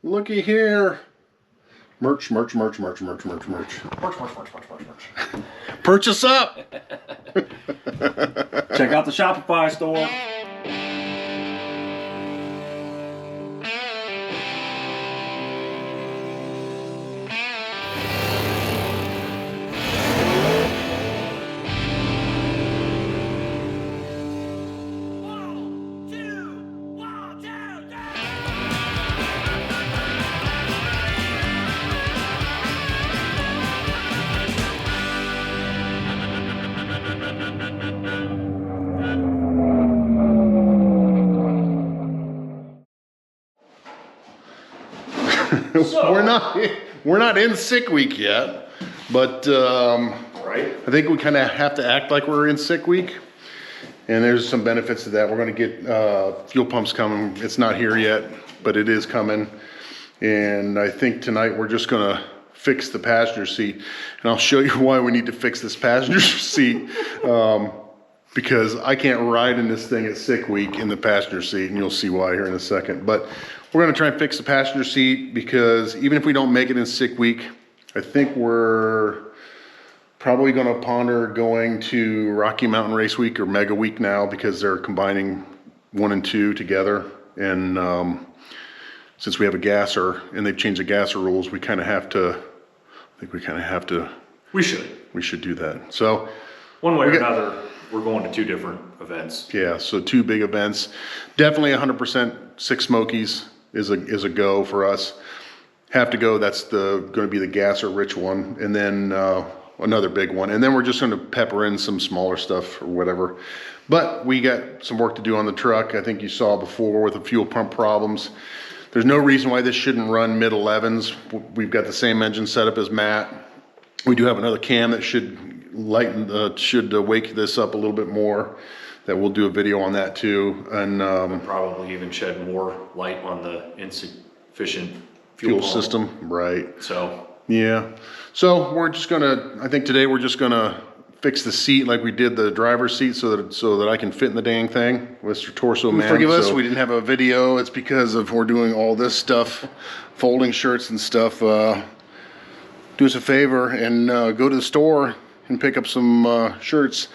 Looky here. Merch. Purchase up. Check out the Shopify store. So, we're not in sick week yet, but Right. I think we kind of have to act like we're in sick week, and there's some benefits to that. We're going to get fuel pumps coming. It's not here yet, but it is coming, and I think tonight we're just going to fix the passenger seat, and I'll show you why we need to fix this passenger seat. Because I can't ride in this thing at sick week in the passenger seat, and you'll see why here in a second. But we're gonna try and fix the passenger seat, because even if we don't make it in sick week, I think we're probably gonna ponder going to Rocky Mountain Race Week or Mega Week now, because they're combining 1 and 2 together. And since we have a gasser and they've changed the gasser rules, we kind of have to, We should. we should do that. So One way or another, we're going to 2 different events. yeah, so 2 big events. Definitely 100% Six Smokies is a go for us. Have to go, that's going to be the gasser rich one. And then another big one. And then we're just going to pepper in some smaller stuff or whatever. But we got some work to do on the truck. I think you saw before with the fuel pump problems. There's no reason why this shouldn't run mid-11s. We've got the same engine setup as Matt. We do have another cam that should wake this up a little bit more. That we'll do a video on that too. And Probably even shed more light on the insufficient fuel pump. system, right? So yeah. So we're just gonna, I think today we're just gonna fix the seat like we did the driver's seat, so that I can fit in the dang thing. Mr. Torso Man. Forgive us, we didn't have a video. It's because of we're doing all this stuff, folding shirts and stuff. Do us a favor and go to the store and pick up some shirts.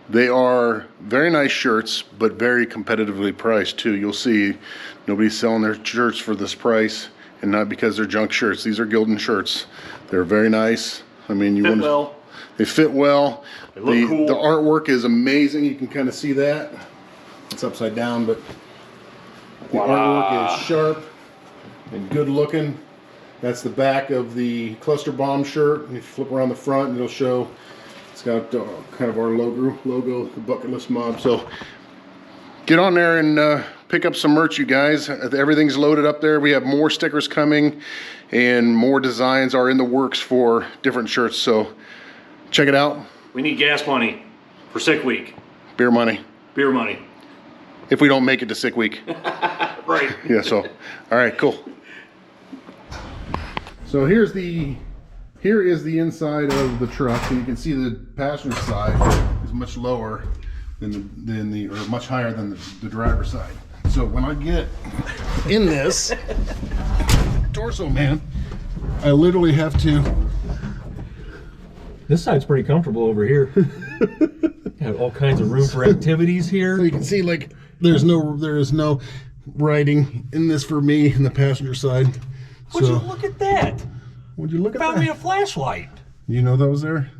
They are very nice shirts, but very competitively priced too. You'll see nobody's selling their shirts for this price, and not because they're junk shirts. These are Gildan shirts. They're very nice. I mean, you want well. They fit well. They look cool. The artwork is amazing. You can kind of see that. It's upside down, but the artwork is sharp and good looking. That's the back of the Cluster Bomb shirt. If you flip around the front, it'll show. It's got kind of our logo, the BucketList Mob. So get on there and pick up some merch, you guys. Everything's loaded up there. We have more stickers coming, and more designs are in the works for different shirts. So check it out. We need gas money for sick week. Beer money. Beer money. If we don't make it to sick week. Right. Yeah, so, all right, cool. So here is the inside of the truck, and you can see the passenger side is much lower than or much higher than the driver's side. So when I get in this Torso Man, I literally have to. This side's pretty comfortable over here. Got all kinds of room for activities here. So you can see, like, there is no writing in this for me in the passenger side. Would you look at that? Would you look at Found that? me a flashlight. You know that was there?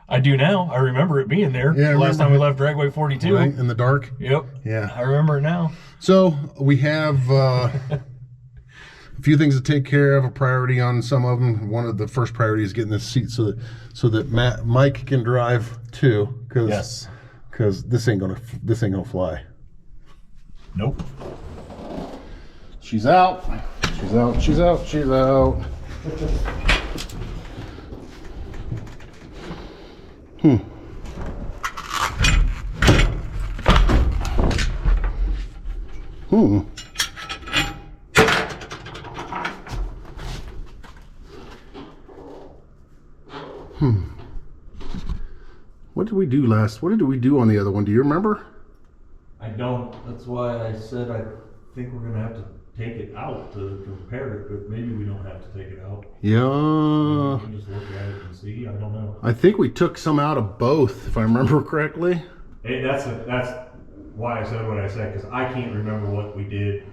I do now. I remember it being there. Yeah, last time we left Dragway 42. Right, in the dark? Yep. Yeah. I remember it now. So we have a few things to take care of, a priority on some of them. One of the first priority is getting this seat so that Mike can drive too. Yes. Because this ain't gonna fly. Nope. She's out. She's out. She's out. She's out. What did we do last? What did we do on the other one? Do you remember? I don't. That's why I said I think we're going to have to take it out to repair it, but maybe we don't have to take it out. Yeah. We can just look at it and see. I don't know. I think we took some out of both, if I remember correctly. Hey, that's why I said what I said, because I can't remember what we did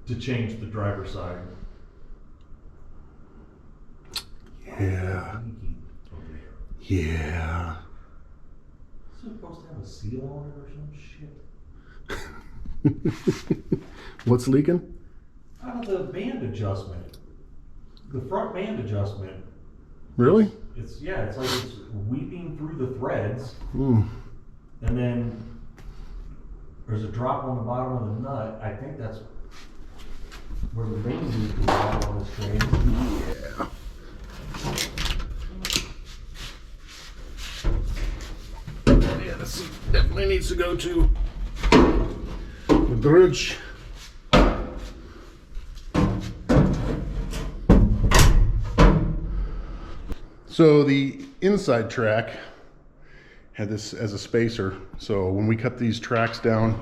to change the driver's side. Yeah. Yeah. Is it supposed to have a seal on it or some shit? What's leaking? Out of the band adjustment. The front band adjustment. Really? It's like it's weeping through the threads. Mm. And then there's a drop on the bottom of the nut. I think that's where the main loop is on this train. Yeah. Yeah, this definitely needs to go to the bridge. So the inside track had this as a spacer. So when we cut these tracks down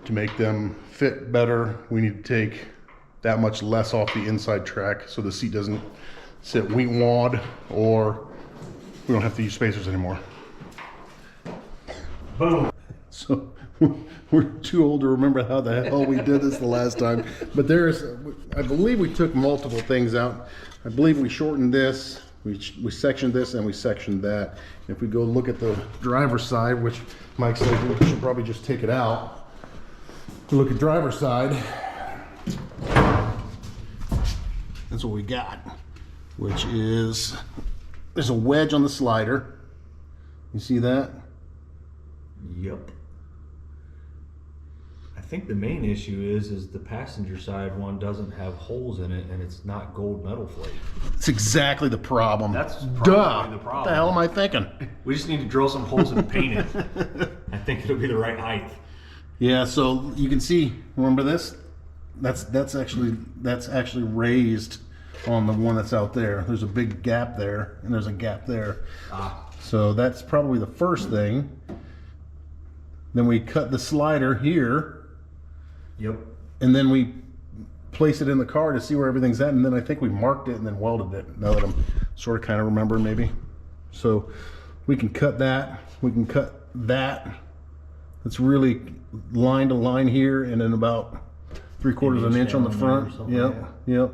to make them fit better, we need to take that much less off the inside track so the seat doesn't sit wad, or we don't have to use spacers anymore. Boom. So we're too old to remember how the hell we did this the last time. But I believe we took multiple things out. I believe we shortened this, we sectioned this, and we sectioned that. If we go look at the driver's side, which Mike said we should probably just take it out. Look at driver's side. That's what we got, which is, there's a wedge on the slider. You see that? Yep. I think the main issue is the passenger side one doesn't have holes in it, and it's not gold metal plate. It's exactly the problem. That's probably Duh. the problem. What the hell am I thinking? We just need to drill some holes and paint it. I think it'll be the right height. Yeah, so you can see, remember this? That's actually raised on the one that's out there. There's a big gap there, and there's a gap there. So that's probably the first thing. Then we cut the slider here. Yep. And then we place it in the car to see where everything's at, and then I think we marked it and then welded it, now that I'm sort of kind of remembering maybe. So we can cut that, we can cut that. It's really line to line here, and then about 3/4 of an inch on the front. Yep, yep.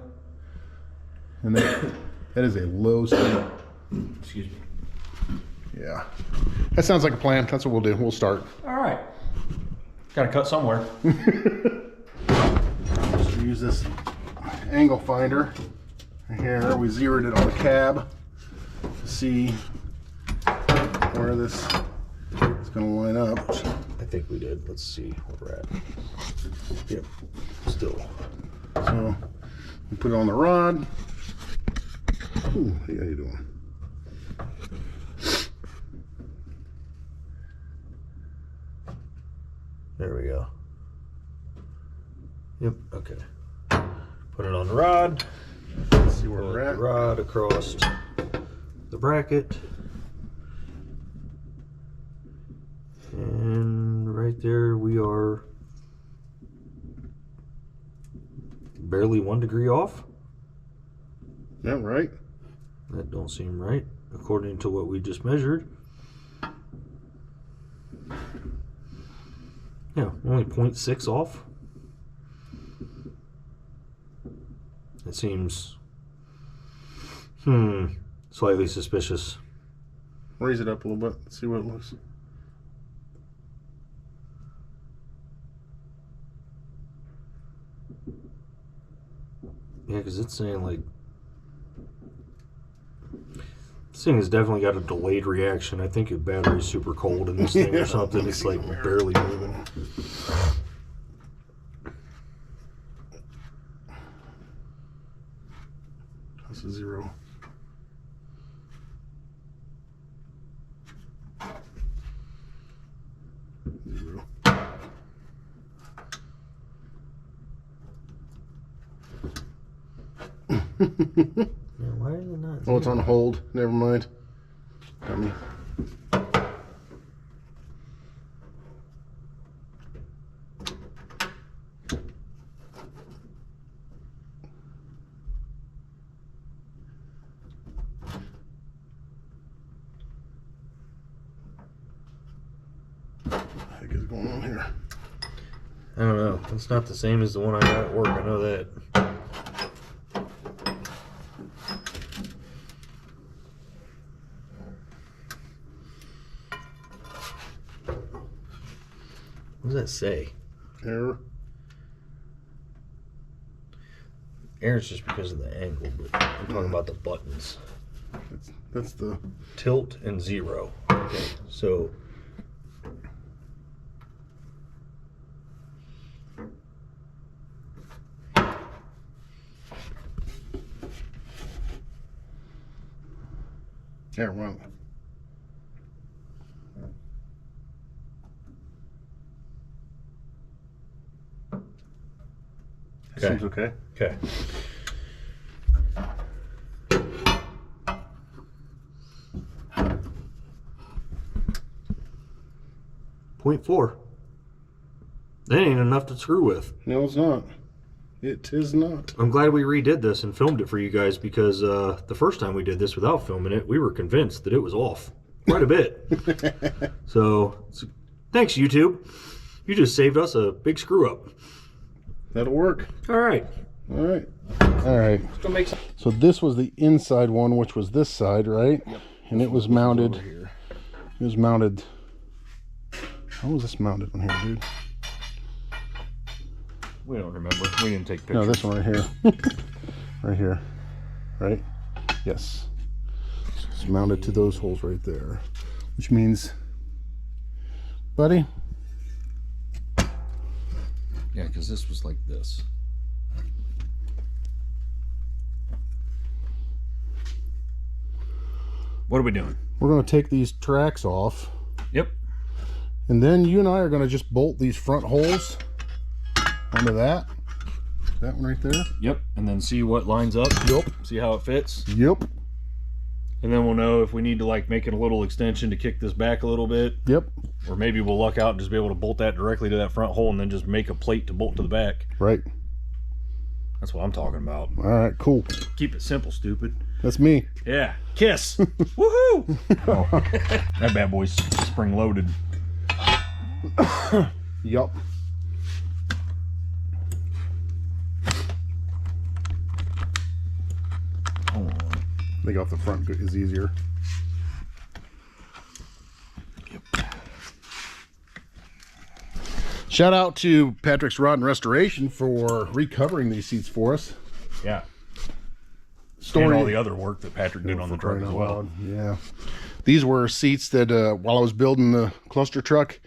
And that is a low speed. Excuse me. Yeah. That sounds like a plan. That's what we'll do. We'll start. All right. Got to cut somewhere. Just use this angle finder. Here, we zeroed it on the cab to see where this is going to line up. I think we did. Let's see where we're at. Yep, still. So we put it on the rod. Ooh, hey, how you doing? There we go. Yep, okay. Put it on the rod. Let's see where we're at. The rod across the bracket. And right there we are barely 1 degree off. Yeah, right. That don't seem right according to what we just measured. Yeah, only 0.6 off. It seems slightly suspicious. Raise it up a little bit. See what it looks. Yeah, because it's saying like this thing has definitely got a delayed reaction. I think your battery's super cold in this thing or something. It's like barely moving. That's a 0. Yeah, why is it not? Oh, it's on hold. Never mind. Dummy. going on here? I don't know. It's not the same as the one I got at work. I know that. What does that say? Error. Error's just because of the angle, but I'm talking about the buttons. That's the Tilt and 0. Okay, so error one. Okay. Seems okay. okay. .4. That ain't enough to screw with. No, it's not. It is not. I'm glad we redid this and filmed it for you guys because the first time we did this without filming it, we were convinced that it was off quite a bit. So thanks, YouTube. You just saved us a big screw up. That'll work. All right. All right. All right. So this was the inside one, which was this side, right? Yep. And it was mounted. It was mounted. How was this mounted on here, dude? We don't remember. We didn't take pictures. No, this one right here. Right here. Right? Yes. It's mounted to those holes right there. Which means, buddy? Yeah, because this was like this. What are we doing? We're going to take these tracks off. Yep. And then you and I are going to just bolt these front holes onto that. That one right there. Yep. And then see what lines up. Yep. See how it fits. Yep. And then we'll know if we need to like make it a little extension to kick this back a little bit. Yep. Or maybe we'll luck out and just be able to bolt that directly to that front hole and then just make a plate to bolt to the back. Right. That's what I'm talking about. All right, cool. Keep it simple, stupid. That's me. Yeah. Kiss. Woohoo! Oh, that bad boy's spring loaded. Yup. Hold on. I think off the front is easier. Yep. Shout out to Patrick's Rod and Restoration for recovering these seats for us. Yeah. Story. And all the other work that Patrick did on the truck as well. Yeah. These were seats that while I was building the cluster truck,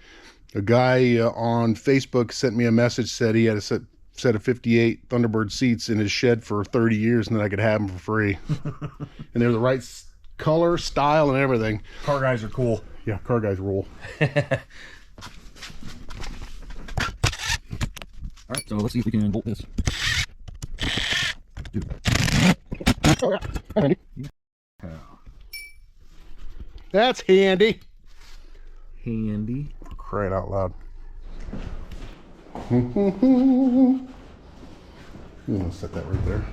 a guy on Facebook sent me a message, said he had a set of 58 Thunderbird seats in his shed for 30 years and then I could have them for free. And they're the right color, style, and everything. Car guys are cool. Yeah, car guys rule. All right, so let's see if we can bolt this. That's handy. Handy. Crying out loud. I'm gonna set that right there.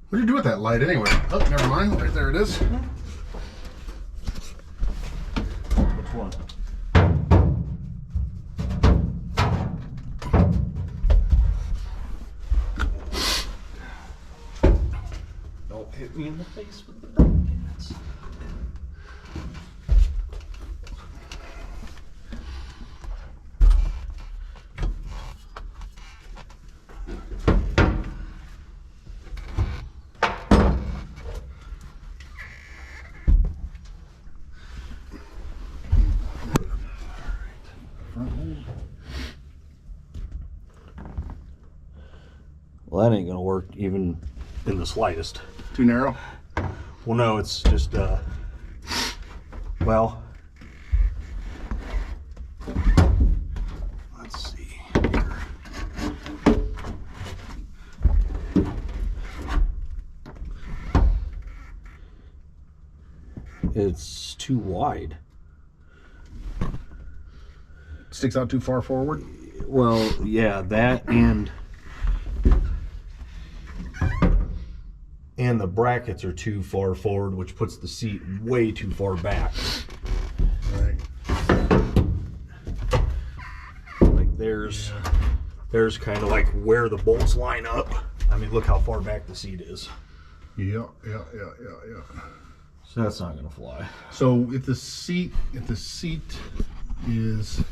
What'd you do with that light anyway? Oh, never mind. Right there it is. Which one? Don't hit me in the face with the buckets. Well, that ain't gonna work even in the slightest. Too narrow? Well, no, it's just, well, let's see here. It's too wide. Sticks out too far forward? Well, yeah, that and and the brackets are too far forward, which puts the seat way too far back. Right. Like there's kind of like where the bolts line up. I mean, look how far back the seat is. Yeah. So that's not gonna fly. So if the seat is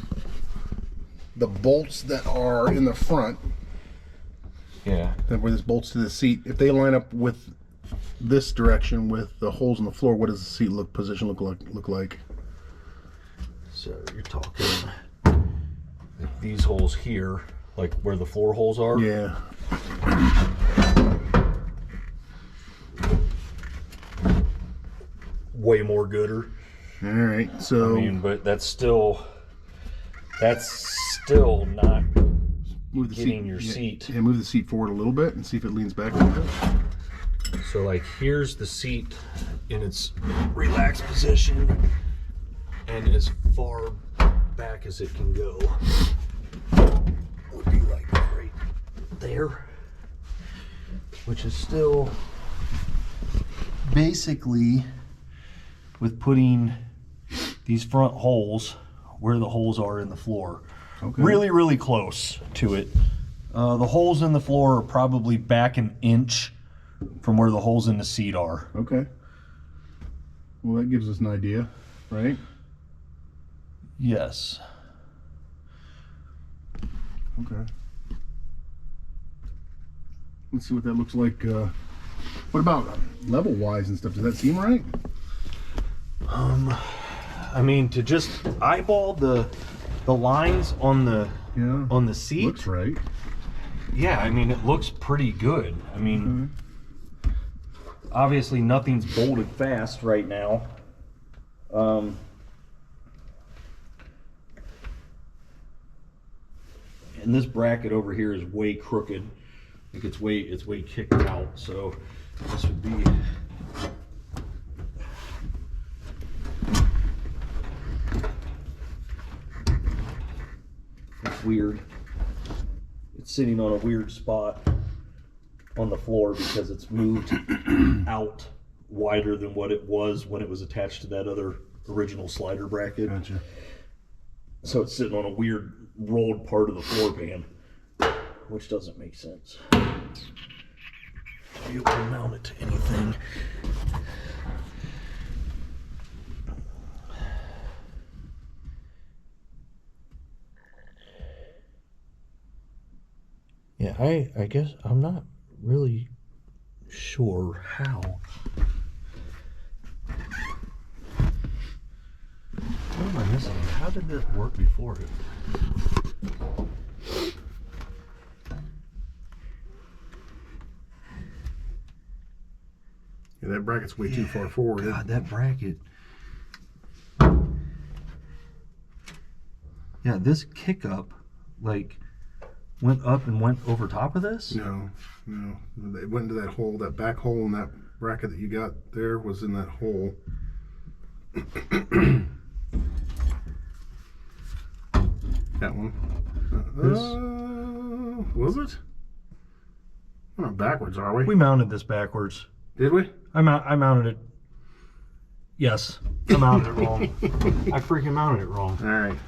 the bolts that are in the front, Yeah. then where there's bolts to the seat, if they line up with this direction with the holes in the floor, what does the seat position look like? So you're talking like these holes here, like where the floor holes are. Yeah. Way more gooder. All right. So I mean, but that's still not move the getting seat, your yeah, seat. Yeah, move the seat forward a little bit and see if it leans back a little bit. So like here's the seat in its relaxed position and as far back as it can go would be like right there, which is still basically with putting these front holes where the holes are in the floor. Okay. Really, really close to it. The holes in the floor are probably back an inch from where the holes in the seat are. Okay. Well, that gives us an idea, right? Yes. Okay. Let's see what that looks like. What about level-wise and stuff? Does that seem right? I mean, to just eyeball the lines on the seat. Looks right. Yeah, I mean, it looks pretty good. I mean, obviously nothing's bolted fast right now. And this bracket over here is way crooked. Like it's way kicked out. So this would be weird. It's sitting on a weird spot on the floor because it's moved out wider than what it was when it was attached to that other original slider bracket. Gotcha. So it's sitting on a weird rolled part of the floor pan, which doesn't make sense. You can mount it to anything. Yeah, I guess I'm not really sure how. What am I missing? How did this work before it? Yeah, that bracket's way too far forward. God, that bracket. Yeah, this kick up, like, went up and went over top of this? No. It went into that hole, that back hole in that bracket that you got there was in that hole. That one. Was it? We're not backwards, are we? We mounted this backwards. Did we? I mounted it. Yes, I mounted it wrong. I freaking mounted it wrong. All right.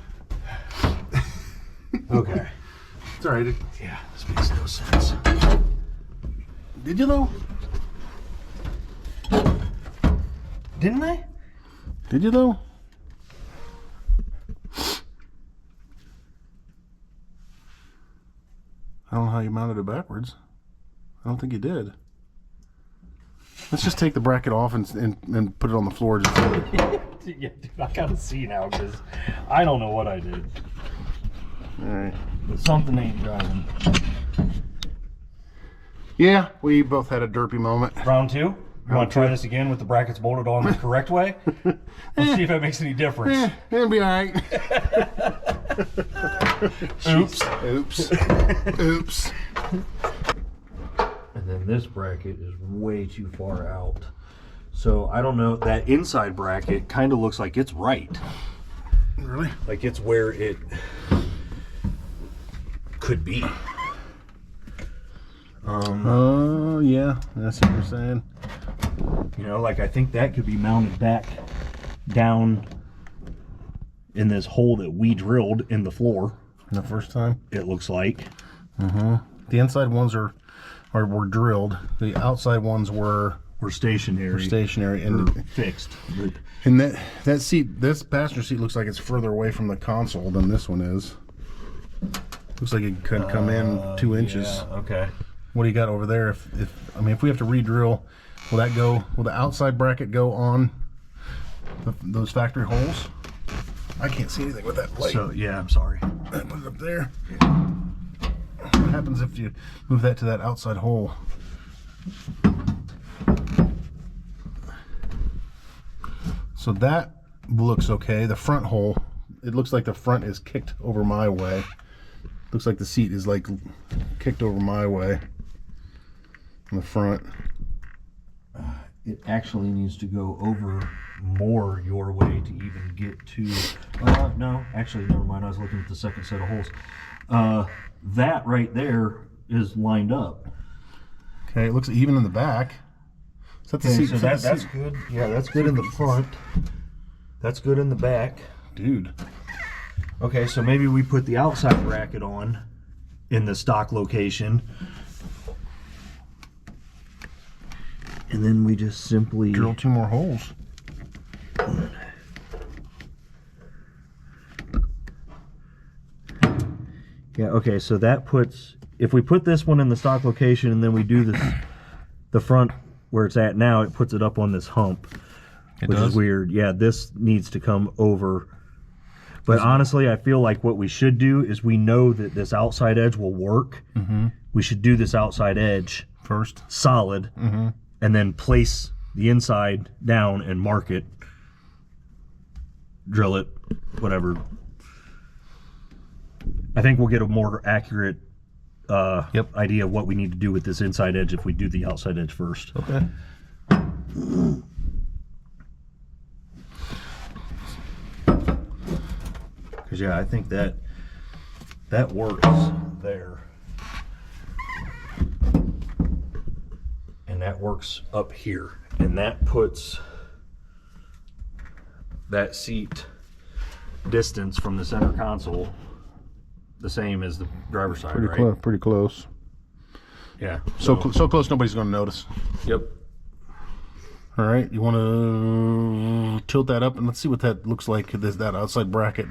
Okay. It's all right. Yeah, this makes no sense. Did you though? Didn't I? Did you though? I don't know how you mounted it backwards. I don't think you did. Let's just take the bracket off and put it on the floor. Just Yeah, dude, I gotta see now because I don't know what I did. all right. But something ain't driving. Yeah, we both had a derpy moment. Round two? You want to try this again with the brackets bolted on the correct way? Let's see if that makes any difference. It'll be all right. Oops. Oops. And then this bracket is way too far out. So I don't know, that inside bracket kind of looks like it's right. Really? Like it's where it could be. Oh, yeah. That's what you're saying. You know, like I think that could be mounted back down in this hole that we drilled in the floor. The first time? It looks like. The inside ones were drilled. The outside ones were Stationary. and Fixed. But and that seat, this passenger seat looks like it's further away from the console than this one is. Looks like it could come in 2 inches. yeah, okay. What do you got over there? If we have to re-drill, will the outside bracket go on those factory holes? I can't see anything with that light. So, yeah, I'm sorry. Put it up there. What happens if you move that to that outside hole? So that looks okay. The front hole, it looks like the front is kicked over my way. Looks like the seat is like kicked over my way in the front. It actually needs to go over more your way to even get to... no, actually, never mind. I was looking at the second set of holes. That right there is lined up. Okay, it looks even in the back. Is that the Okay, seat? so that's good. Yeah, that's good in the front. That's good in the back. Dude. Okay, so maybe we put the outside bracket on in the stock location. And then we just simply... Drill 2 more holes. Yeah, okay, so that puts... If we put this one in the stock location and then we do this, the front where it's at now, it puts it up on this hump. Which is weird. Yeah, this needs to come over. But honestly, I feel like what we should do is we know that this outside edge will work. We should do this outside edge First. solid, and then place the inside down and mark it, drill it, whatever. I think we'll get a more accurate idea of what we need to do with this inside edge if we do the outside edge first. Okay. Because yeah, I think that works there. And that works up here. And that puts that seat distance from the center console the same as the driver's side, Pretty right? close. Pretty close. Yeah. So close nobody's going to notice. Yep. All right. You want to tilt that up and let's see what that looks like. There's that outside bracket.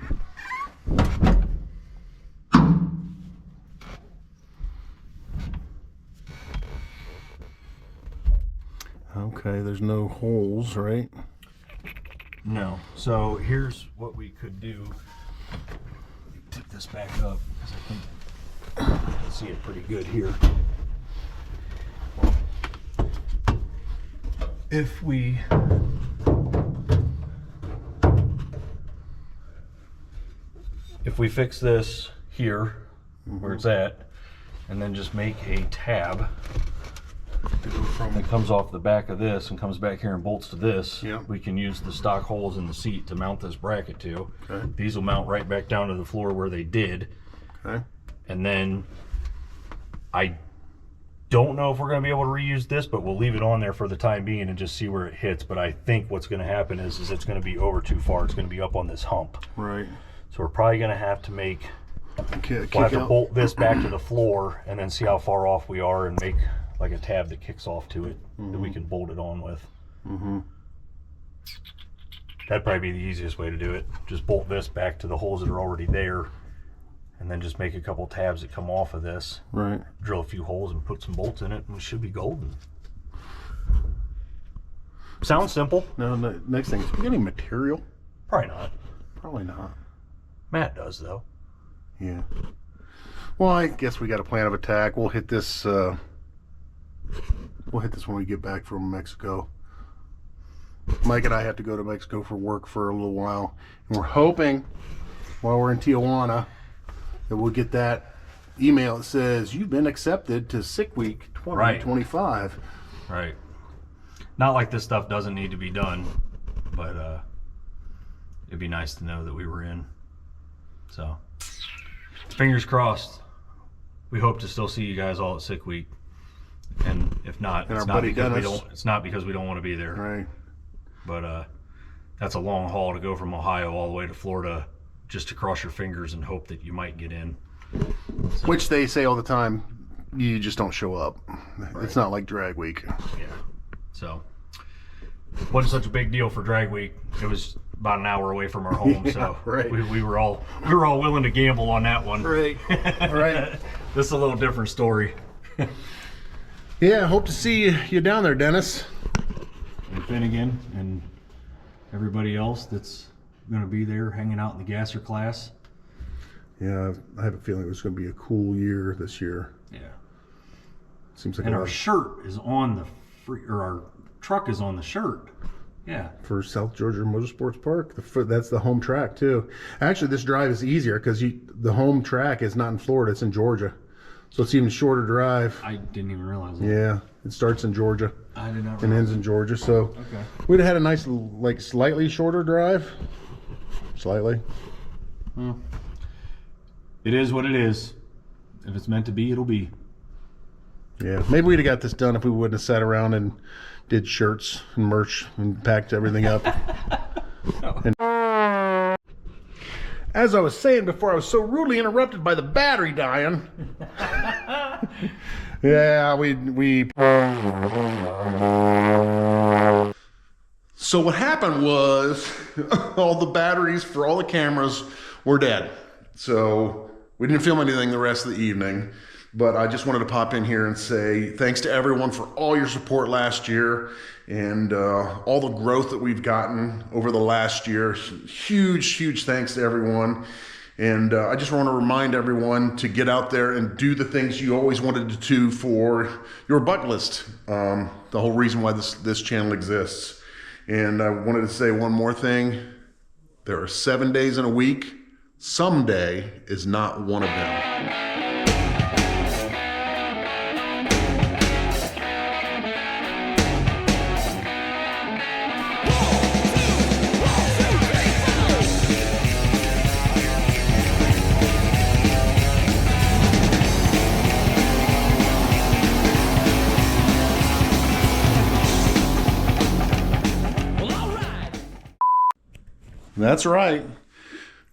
Okay, there's no holes, right? No. So here's what we could do. Tip this back up because I think you can see it pretty good here. If we fix this here where it's at and then just make a tab that comes off the back of this and comes back here and bolts to this, yeah, we can use the stock holes in the seat to mount this bracket to. Okay. These will mount right back down to the floor where they did. Okay. And then I don't know if we're going to be able to reuse this, but we'll leave it on there for the time being and just see where it hits. But I think what's going to happen is it's going to be over too far. It's going to be up on this hump. Right. So we're probably going to have to make, We'll we'll have to bolt this back to the floor and then see how far off we are and make like a tab that kicks off to it that we can bolt it on with. That'd probably be the easiest way to do it. Just bolt this back to the holes that are already there and then just make a couple tabs that come off of this. Right. Drill a few holes and put some bolts in it and we should be golden. Sounds simple. Now the next thing is, we got any material? Probably not. Probably not. Matt does though. Yeah. Well, I guess we got a plan of attack. We'll hit this. We'll hit this when we get back from Mexico. Mike and I have to go to Mexico for work for a little while, and we're hoping while we're in Tijuana that we'll get that email that says you've been accepted to Sick Week 2025. Right. Not like this stuff doesn't need to be done, but it'd be nice to know that we were in. So, fingers crossed. We hope to still see you guys all at Sick Week. And if not, And it's our not buddy because we Dennis. don't. It's not because we don't want to be there. Right. But that's a long haul to go from Ohio all the way to Florida, just to cross your fingers and hope that you might get in. Which they say all the time, you just don't show up. It's not like drag week. Yeah. So, wasn't such a big deal for drag week. It was about an hour away from our home, so right. we were all willing to gamble on that one. Right. Right. This is a little different story. Yeah, hope to see you down there, Dennis. And Finnegan and everybody else that's going to be there hanging out in the gasser class. Yeah, I have a feeling it's going to be a cool year this year. Yeah. Seems like And a our lot shirt is on the our truck is on the shirt. Yeah. for South Georgia Motorsports Park. That's the home track too. Actually, this drive is easier because the home track is not in Florida; it's in Georgia, so it's even shorter drive. I didn't even realize that. Yeah, it starts in Georgia I did not and realize. ends in Georgia. So Okay. we'd have had a nice, like, slightly shorter drive. Slightly. It is what it is. If it's meant to be, it'll be. Yeah, maybe we'd have got this done if we wouldn't have sat around and did shirts and merch and packed everything up. And as I was saying before, I was so rudely interrupted by the battery dying. Yeah, we. So what happened was all the batteries for all the cameras were dead. So we didn't film anything the rest of the evening. But I just wanted to pop in here and say thanks to everyone for all your support last year and all the growth that we've gotten over the last year. Huge, huge thanks to everyone. And I just want to remind everyone to get out there and do the things you always wanted to do for your bucket list. The whole reason why this channel exists. And I wanted to say one more thing. There are 7 days in a week. Someday is not one of them. That's right.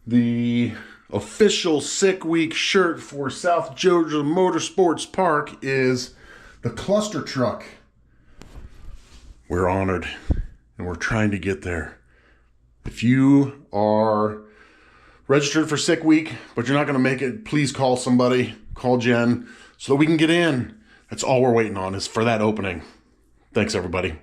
The official Sick Week shirt for South Georgia Motorsports Park is the cluster truck. We're honored and we're trying to get there. If you are registered for Sick Week, but you're not going to make it, please call somebody, call Jen, so that we can get in. That's all we're waiting on is for that opening. Thanks, everybody.